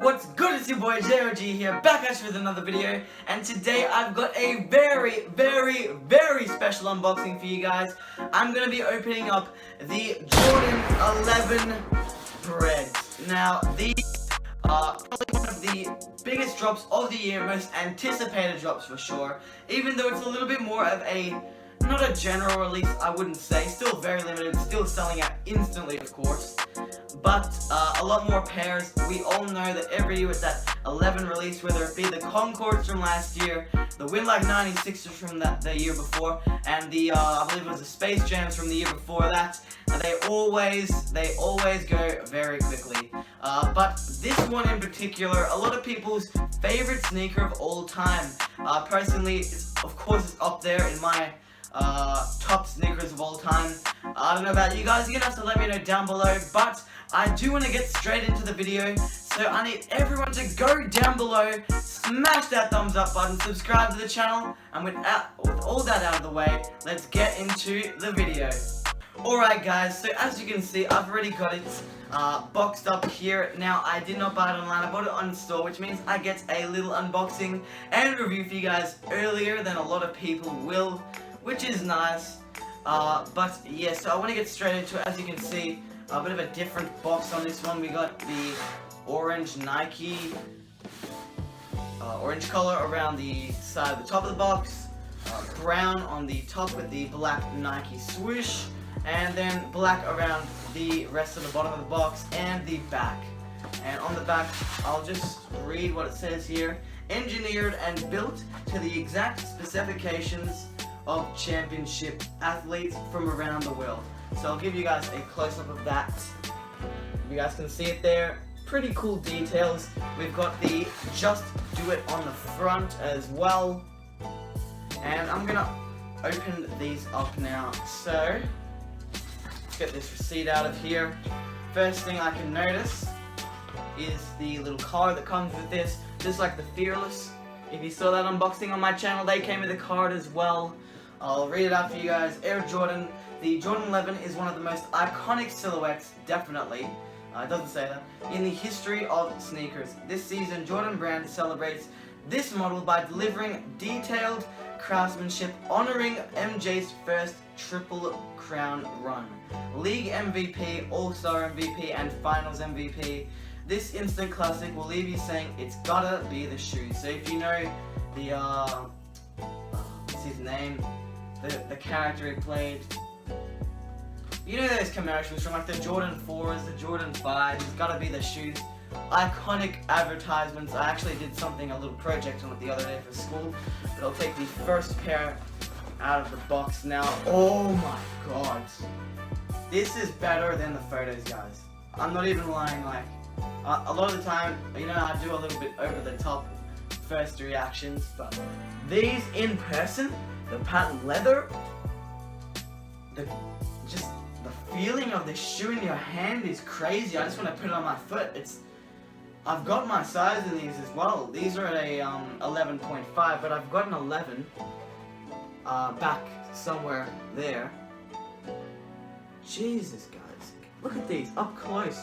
What's good, it's your boy JOG here, back at you with another video, and today I've got a very special unboxing for you guys. I'm going to be opening up the Jordan 11 Bred. Now, these are probably one of the biggest drops of the year, most anticipated drops for sure, even though it's a little bit more of a, not a general release, I wouldn't say, still very limited, still selling out instantly of course. But a lot more pairs. We all know that every year with that 11 release, whether it be the Concords from last year, the Winlike 96s from the year before, and the I believe it was the Space Jams from the year before that, they always go very quickly. But this one in particular, a lot of people's favorite sneaker of all time. Personally, of course, it's up there in my top sneakers of all time. I don't know about you guys, you're gonna have to let me know down below, but I do want to get straight into the video, so I need everyone to go down below, smash that thumbs up button, subscribe to the channel, and with all that out of the way, let's get into the video. Alright guys, so as you can see, I've already got it boxed up here. Now, I did not buy it online, I bought it on store, which means I get a little unboxing and review for you guys earlier than a lot of people will, which is nice. But yeah, so I want to get straight into it. As you can see, a bit of a different box on this one. We got the orange Nike, orange color around the side of the top of the box, brown on the top with the black Nike swoosh, and then black around the rest of the bottom of the box and the back. And on the back, I'll just read what it says here. Engineered and built to the exact specifications of championship athletes from around the world. So I'll give you guys a close-up of that. You guys can see it there. Pretty cool details. We've got the Just Do It on the front as well. And I'm gonna open these up now. So let's get this receipt out of here. First thing I can notice is the little card that comes with this, just like the Fearless. If you saw that unboxing on my channel, they came with a card as well. I'll read it out for you guys. Air Jordan. The Jordan 11 is one of the most iconic silhouettes, definitely, it doesn't say that, in the history of sneakers. This season, Jordan Brand celebrates this model by delivering detailed craftsmanship, honoring MJ's first Triple Crown run. League MVP, All-Star MVP, and Finals MVP. This instant classic will leave you saying, it's gotta be the shoes. So if you know the, what's his name? The character he played. You know those commercials from like the Jordan 4s, the Jordan 5s, it's gotta be the shoes. Iconic advertisements. I actually did something, a little project on it the other day for school. But I'll take the first pair out of the box now. Oh my god. This is better than the photos, guys. I'm not even lying, like, a lot of the time, you know, I do a little bit over the top first reactions, but these in person, the patent leather, just the feeling of the shoe in your hand is crazy. I just want to put it on my foot. I've got my size in these as well. These are a 11.5, but I've got an 11 back somewhere there. Jesus, guys, look at these up close.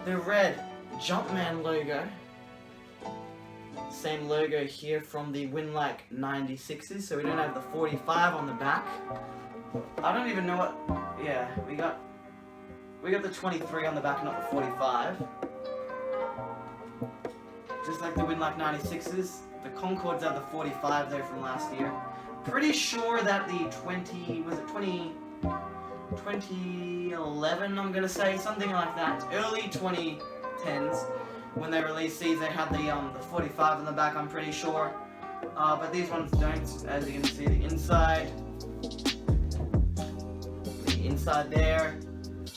The red Jumpman logo. Same logo here from the Winlike 96s, so we don't have the 45 on the back. I don't even know what. Yeah, we got the 23 on the back, not the 45. Just like the Winlike 96s. The Concords are the 45 though from last year. Pretty sure that the 2011, I'm gonna say, something like that. Early 2010s. When they released these, they had the 45 on the back, I'm pretty sure. But these ones don't, as you can see, the inside there.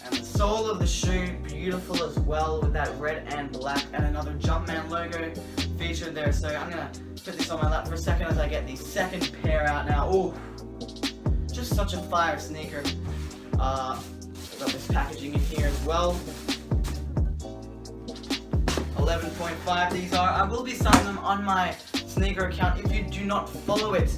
And the sole of the shoe, beautiful as well, with that red and black, and another Jumpman logo featured there. So I'm gonna put this on my lap for a second as I get the second pair out now. Ooh, just such a fire sneaker. Got this packaging in here as well. 11.5 these are. I will be selling them on my sneaker account if you do not follow it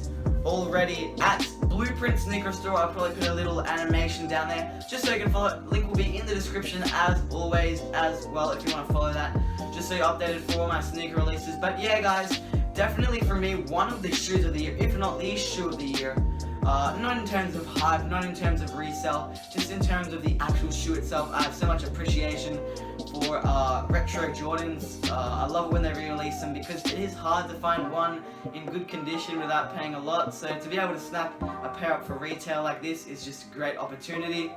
already at Blueprint sneaker store. I'll probably put a little animation down there just so you can follow. Link will be in the description as always as well if you want to follow that, just so you're updated for all my sneaker releases. But yeah guys, definitely for me, one of the shoes of the year, if not the shoe of the year. Not in terms of hype, not in terms of resale, just in terms of the actual shoe itself. I have so much appreciation for retro Jordans. I love it when they re-release them because it is hard to find one in good condition without paying a lot. So to be able to snap a pair up for retail like this is just a great opportunity.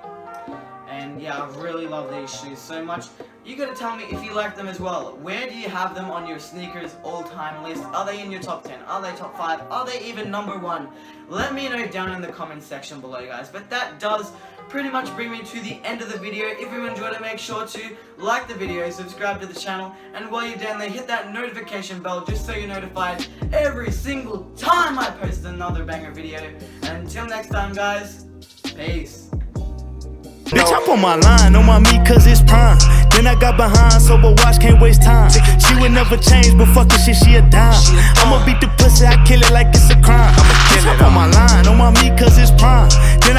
And yeah, I really love these shoes so much. You gotta tell me if you like them as well. Where do you have them on your sneakers all-time list? Are they in your top 10? Are they top 5? Are they even number 1? Let me know down in the comment section below, guys. But that does pretty much bring me to the end of the video. If you enjoyed it, make sure to like the video, subscribe to the channel, and while you're down there, hit that notification bell just so you're notified every single time I post another banger video. And until next time, guys, peace. Bitch, hop on my line, on my meat cause it's prime. Then I got behind, sober watch, can't waste time. She would never change, but fucking shit, she a dime. I'ma beat the pussy, I kill it like it's a crime. Bitch, hop on my line, on my meat cause it's prime. Then